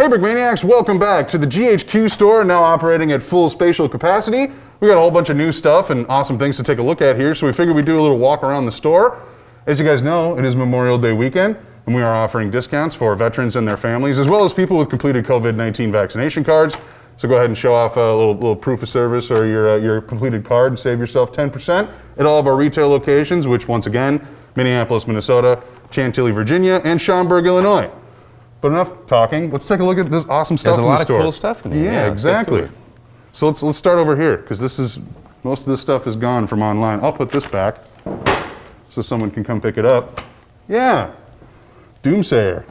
Brickmaniacs, welcome back to the GHQ store, now operating at full spatial capacity. We got a whole bunch of new stuff and awesome things to take a look at here, so we figured we'd do a little walk around the store. As you guys know, it is Memorial Day weekend, and we are offering discounts for veterans and their families, as well as people with completed COVID-19 vaccination cards. So go ahead and show off a little proof of service or your completed card and save yourself 10% at all of our retail locations, which once again, Minneapolis, Minnesota, Chantilly, Virginia, and Schaumburg, Illinois. But enough talking. Let's take a look at this awesome stuff in the store. There's a lot of cool stuff in here. Yeah, exactly. So let's start over here, because most of this stuff is gone from online. I'll put this back so someone can come pick it up. Yeah, Doomsayer.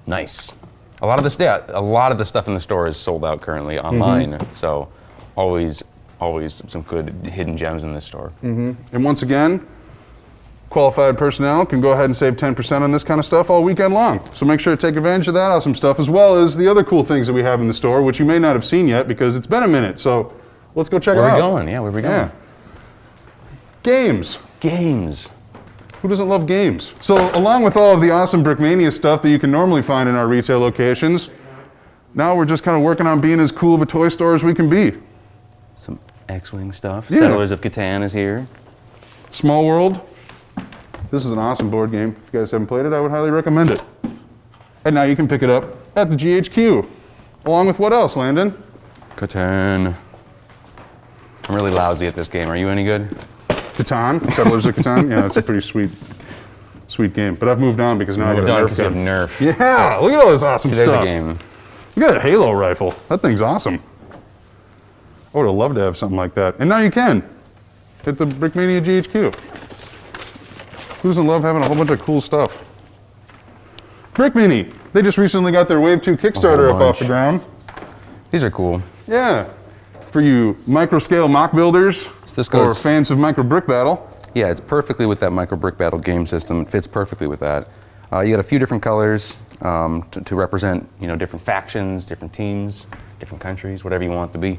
Nice. A lot of the stuff in the store is sold out currently online. So always some good hidden gems in this store. And once again, qualified personnel can go ahead and save 10% on this kind of stuff all weekend long. So make sure to take advantage of that awesome stuff, as well as the other cool things that we have in the store, which you may not have seen yet because it's been a minute. So let's go check it out. Where are we going? Yeah, where are we going? Yeah. Games. Games. Who doesn't love games? So along with all of the awesome Brickmania stuff that you can normally find in our retail locations, now we're just kind of working on being as cool of a toy store as we can be. Some X-Wing stuff. Yeah. Settlers of Catan is here. Small World. This is an awesome board game. If you guys haven't played it, I would highly recommend it. And now you can pick it up at the GHQ. Along with what else, Landon? Catan. I'm really lousy at this game. Are you any good? Catan, Settlers of Catan. Yeah, it's a pretty sweet game. But I've moved on because now I got a Nerf gun. Nerf. Yeah, look at all this awesome There's stuff. a game. You got a Halo rifle. That thing's awesome. I would have loved to have something like that. And now you can at the Brickmania GHQ. Who doesn't love having a whole bunch of cool stuff? Brickmini. They just recently got their Wave 2 Kickstarter up off the ground. These are cool. Yeah. For you micro-scale mock builders or fans of Micro Brick Battle. Yeah, it's perfectly with that Micro Brick Battle game system. It fits perfectly with that. You got a few different colors to represent, different factions, different teams, different countries, whatever you want it to be.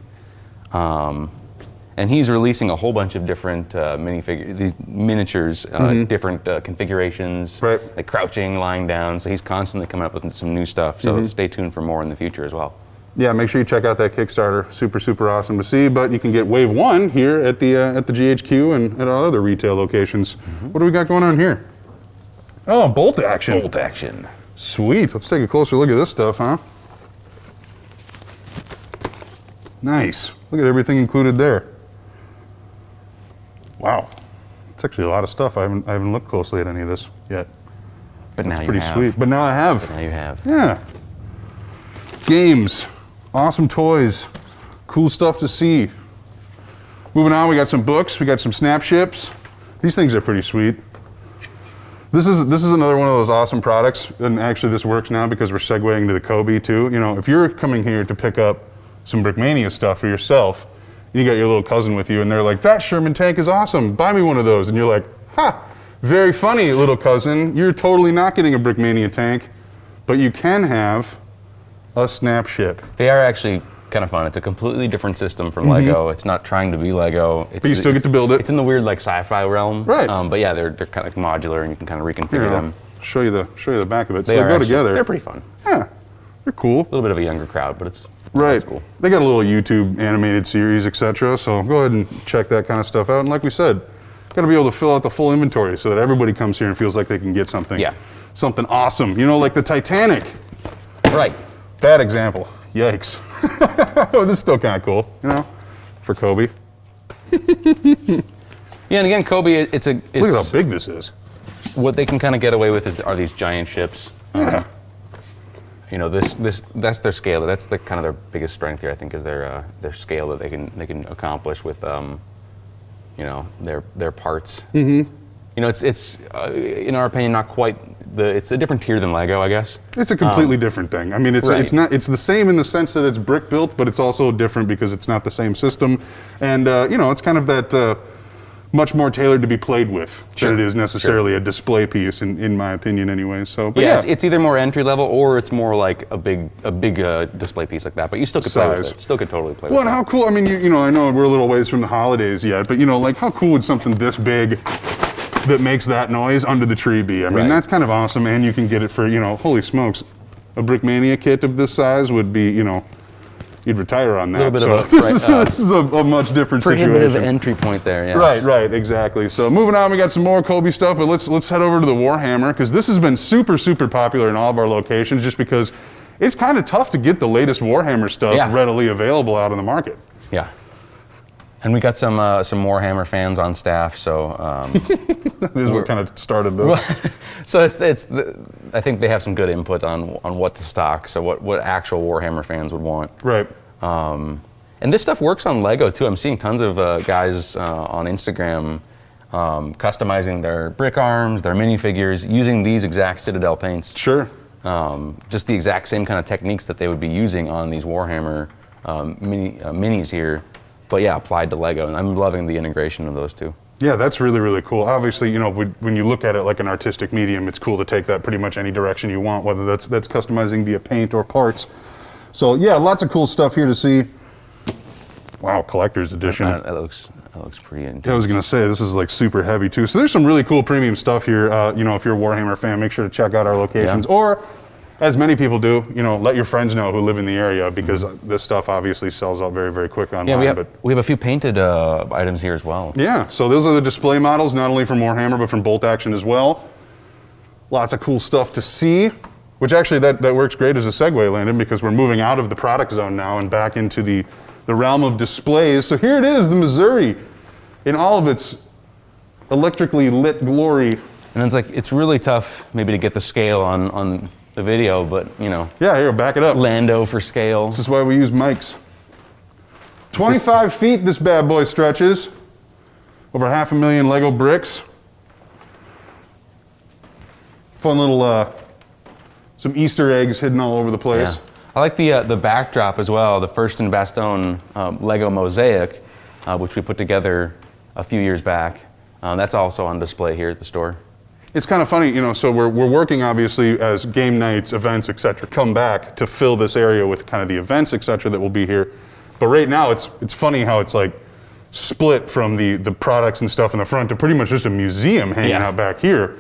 And he's releasing a whole bunch of different minifigures, these miniatures, different configurations, like crouching, lying down. So he's constantly coming up with some new stuff. So stay tuned for more in the future as well. Yeah, make sure you check out that Kickstarter. Super, super awesome to see. But you can get Wave 1 here at the GHQ and at our other retail locations. What do we got going on here? Oh, bolt action. Bolt action. Sweet. Let's take a closer look at this stuff, huh? Nice. Look at everything included there. Wow. It's actually a lot of stuff. I haven't looked closely at any of this yet. But now you have. Pretty sweet. But now I have. But now you have. Yeah. Games. Awesome toys. Cool stuff to see. Moving on, we got some books. We got some Snapships. These things are pretty sweet. This is another one of those awesome products. And actually this works now because we're segueing to the Kobe too. If you're coming here to pick up some Brickmania stuff for yourself, and you got your little cousin with you, and they're like, that Sherman tank is awesome, buy me one of those. And you're like, ha, very funny, little cousin. You're totally not getting a Brickmania tank, but you can have a Snapship. They are actually kind of fun. It's a completely different system from Lego. It's not trying to be Lego. But you still get to build it. It's in the weird sci-fi realm. Right. But yeah, they're kind of modular, and you can kind of reconfigure them. Show you the back of it. They go together. They're pretty fun. Yeah, they're cool. A little bit of a younger crowd, but it's cool. They got a little YouTube animated series, etc. So go ahead and check that kind of stuff out. And like we said, got to be able to fill out the full inventory so that everybody comes here and feels like they can get something. Yeah. Something awesome. Like the Titanic. Right. Bad example. Yikes. Oh, this is still kind of cool, for Kobe. Yeah, and again, Kobe, it's look at how big this is. What they can kind of get away with are these giant ships. Yeah. That's their scale. That's kind of their biggest strength here, I think, is their scale that they can accomplish with their parts. It's in our opinion not quite it's a different tier than Lego, I guess. It's a completely different thing. I mean, it's the same in the sense that it's brick built, but it's also different because it's not the same system, and it's kind of that much more tailored to be played with than it is necessarily a display piece, in my opinion, anyway. So, but yeah, it's either more entry level or it's more like a big display piece like that. But you still could play with it. Still could totally play with it. Well, and how cool? I mean, I know we're a little ways from the holidays yet, but like how cool would something this big that makes that noise under the tree be? I mean, that's kind of awesome, and you can get it for holy smokes, a Brickmania kit of this size would be, you know, you'd retire on that. A little bit so of a, this is a much different prohibitive situation. entry point there, yeah. Right, exactly. So moving on, we got some more Kobe stuff, but let's head over to the Warhammer, because this has been super, super popular in all of our locations, just because it's kind of tough to get the latest Warhammer stuff readily available out in the market. Yeah. And we got some Warhammer fans on staff, so that is what kind of started this. So I think they have some good input on what to stock, so what actual Warhammer fans would want. Right. And this stuff works on Lego too. I'm seeing tons of guys on Instagram customizing their brick arms, their minifigures, using these exact Citadel paints. Sure. Just the exact same kind of techniques that they would be using on these Warhammer minis here. But yeah, applied to Lego, and I'm loving the integration of those two. Yeah, that's really, really cool. Obviously, you know, when you look at it like an artistic medium, it's cool to take that pretty much any direction you want, whether that's customizing via paint or parts. So yeah, lots of cool stuff here to see. Wow, collector's edition. That looks pretty intense. Yeah, I was gonna say, this is like super heavy too. So there's some really cool premium stuff here. You know, if you're a Warhammer fan, make sure to check out our locations. Yeah. Or, as many people do, you know, let your friends know who live in the area, because this stuff obviously sells out very, very quick online. Yeah, we have a few painted items here as well. Yeah, so those are the display models, not only from Warhammer, but from Bolt Action as well. Lots of cool stuff to see, which actually that works great as a segue, Landon, because we're moving out of the product zone now and back into the realm of displays. So here it is, the Missouri, in all of its electrically lit glory. And it's really tough maybe to get the scale on the video, but you know. Yeah, here, back it up. Lando for scale. This is why we use mics. 25 feet this bad boy stretches. Over 500,000 Lego bricks. Fun little, some Easter eggs hidden all over the place. Yeah. I like the backdrop as well, the First and Bastogne Lego mosaic, which we put together a few years back. That's also on display here at the store. It's kind of funny, you know, so we're working obviously as game nights, events, etc., come back to fill this area with kind of the events, etc., that will be here. But right now it's funny how it's like split from the products and stuff in the front to pretty much just a museum hanging out back here.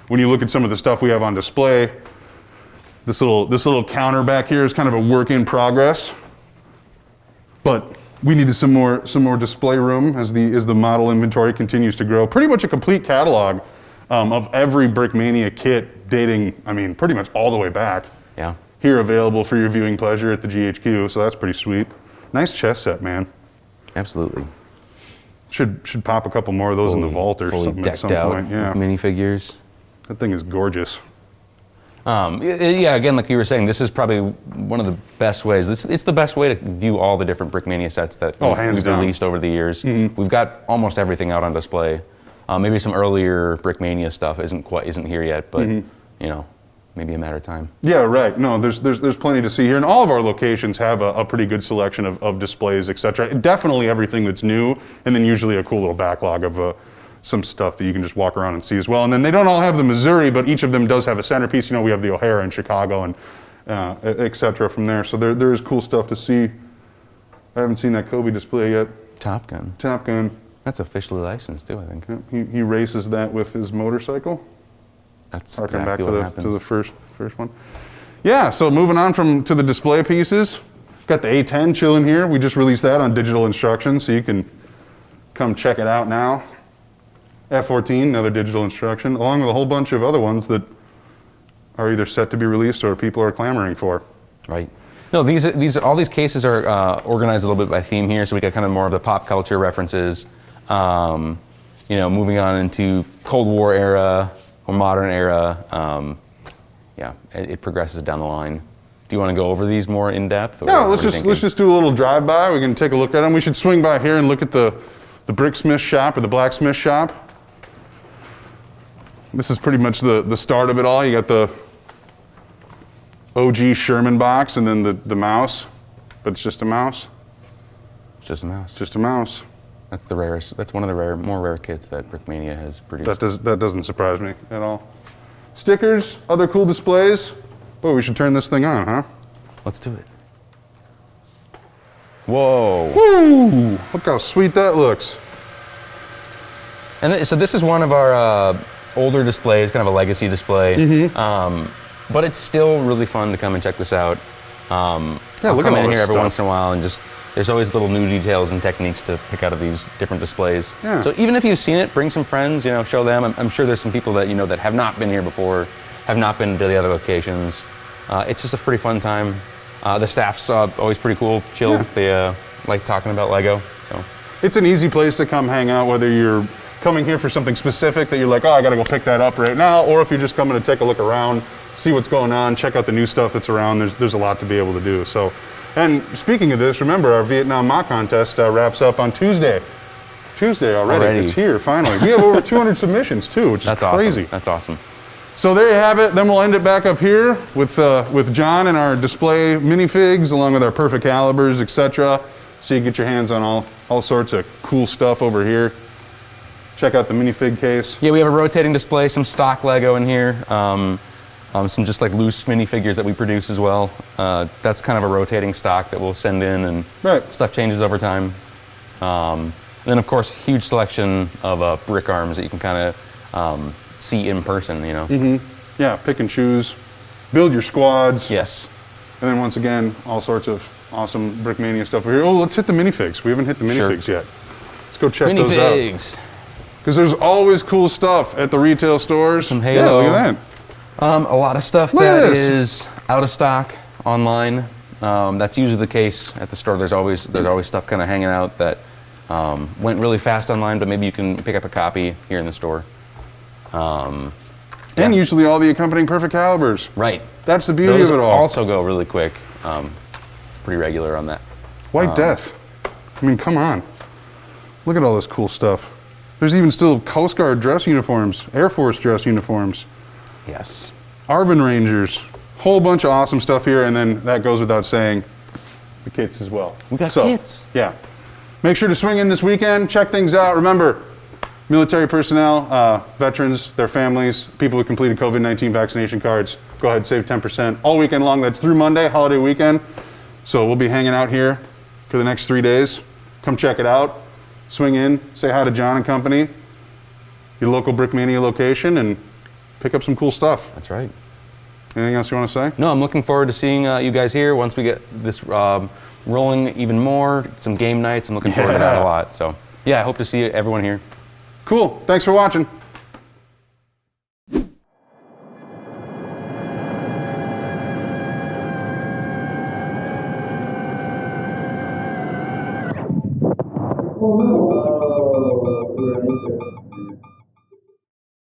When you look at some of the stuff we have on display, this little counter back here is kind of a work in progress. But we needed some more display room as the model inventory continues to grow. Pretty much a complete catalog of every Brickmania kit dating, I mean, pretty much all the way back. Yeah. Here available for your viewing pleasure at the GHQ, so that's pretty sweet. Nice chess set, man. Absolutely. Should pop a couple more of those in the vault or something at some point. Yeah. Minifigures. That thing is gorgeous. Yeah, again, like you were saying, this is probably one of the best ways. It's the best way to view all the different Brickmania sets that we've released over the years. We've got almost everything out on display. Maybe some earlier Brickmania stuff isn't here yet, but you know, maybe a matter of time. Yeah, right. No, there's plenty to see here, and all of our locations have a pretty good selection of displays, etc. Definitely everything that's new, and then usually a cool little backlog of some stuff that you can just walk around and see as well. And then they don't all have the Missouri, but each of them does have a centerpiece. You know, we have the O'Hara in Chicago and etc. from there. So there is cool stuff to see. I haven't seen that Kobe display yet. Top Gun. Top Gun. That's officially licensed too, I think. Yeah, he races that with his motorcycle. That's Harking exactly back what happens. to the first one. Yeah, so moving on to the display pieces. Got the A10 chilling here. We just released that on digital instructions, so you can come check it out now. F14, another digital instruction, along with a whole bunch of other ones that are either set to be released or people are clamoring for. Right. No, all these cases are organized a little bit by theme here, so we got kind of more of the pop culture references. You know, moving on into Cold War era or modern era. Yeah, it progresses down the line. Do you want to go over these more in depth? No, let's just do a little drive by. We can take a look at them. We should swing by here and look at the Bricksmith Shop or the Blacksmith Shop. This is pretty much the start of it all. You got the OG Sherman box and then the mouse, but it's just a mouse. It's just a mouse. Just a mouse. That's the rarest. That's one of the more rare kits that Brickmania has produced. That doesn't surprise me at all. Stickers, other cool displays. Boy, we should turn this thing on, huh? Let's do it. Whoa! Woo! Look how sweet that looks. And so this is one of our older displays, kind of a legacy display. But it's still really fun to come and check this out. Yeah, I'll look come at all in this here every stuff. once in a while and just, there's always little new details and techniques to pick out of these different displays. Yeah. So even if you've seen it, bring some friends, you know, show them. I'm sure there's some people that, you know, that have not been here before, have not been to the other locations. It's just a pretty fun time. The staff's always pretty cool, chilled. Yeah. They like talking about Lego. So It's an easy place to come hang out, whether you're coming here for something specific that you're like, oh, I gotta go pick that up right now, or if you're just coming to take a look around, see what's going on, check out the new stuff that's around. There's a lot to be able to do. So, and speaking of this, remember our Vietnam mock contest wraps up on Tuesday. Tuesday already. It's here finally. We have over 200 submissions too, which is crazy. Awesome. That's awesome. So there you have it. Then we'll end it back up here with John and our display minifigs, along with our perfect calibers, etc. So you get your hands on all sorts of cool stuff over here. Check out the minifig case. Yeah, we have a rotating display, some stock Lego in here, some just like loose minifigures that we produce as well. That's kind of a rotating stock that we'll send in, and stuff changes over time. And then of course, huge selection of brick arms that you can kind of see in person, you know. Mm-hmm. Yeah, pick and choose, build your squads. Yes. And then once again, all sorts of awesome Brickmania stuff over here. Oh, let's hit the minifigs. We haven't hit the minifigs yet. Let's go check those out. Minifigs. Because there's always cool stuff at the retail stores. Some Halo. Yeah, look at that. A lot of stuff that is out of stock online. That's usually the case at the store. There's always stuff kind of hanging out that went really fast online, but maybe you can pick up a copy here in the store. And usually all the accompanying perfect calibers. Right. That's the beauty Those of it all. also go really quick. Pretty regular on that. White Death. I mean, come on. Look at all this cool stuff. There's even still Coast Guard dress uniforms, Air Force dress uniforms. Yes. Arvin Rangers. Whole bunch of awesome stuff here, and then that goes without saying, the kits as well. We got kits. Yeah. Make sure to swing in this weekend, check things out. Remember, military personnel, veterans, their families, people who completed COVID-19 vaccination cards, go ahead and save 10% all weekend long. That's through Monday, holiday weekend. So we'll be hanging out here for the next 3 days. Come check it out. Swing in, say hi to John and company, your local Brickmania location, and pick up some cool stuff. That's right. Anything else you want to say? No, I'm looking forward to seeing you guys here once we get this rolling even more. Some game nights. I'm looking forward to that a lot. So yeah, I hope to see everyone here. Cool. Thanks for watching. Oh, no.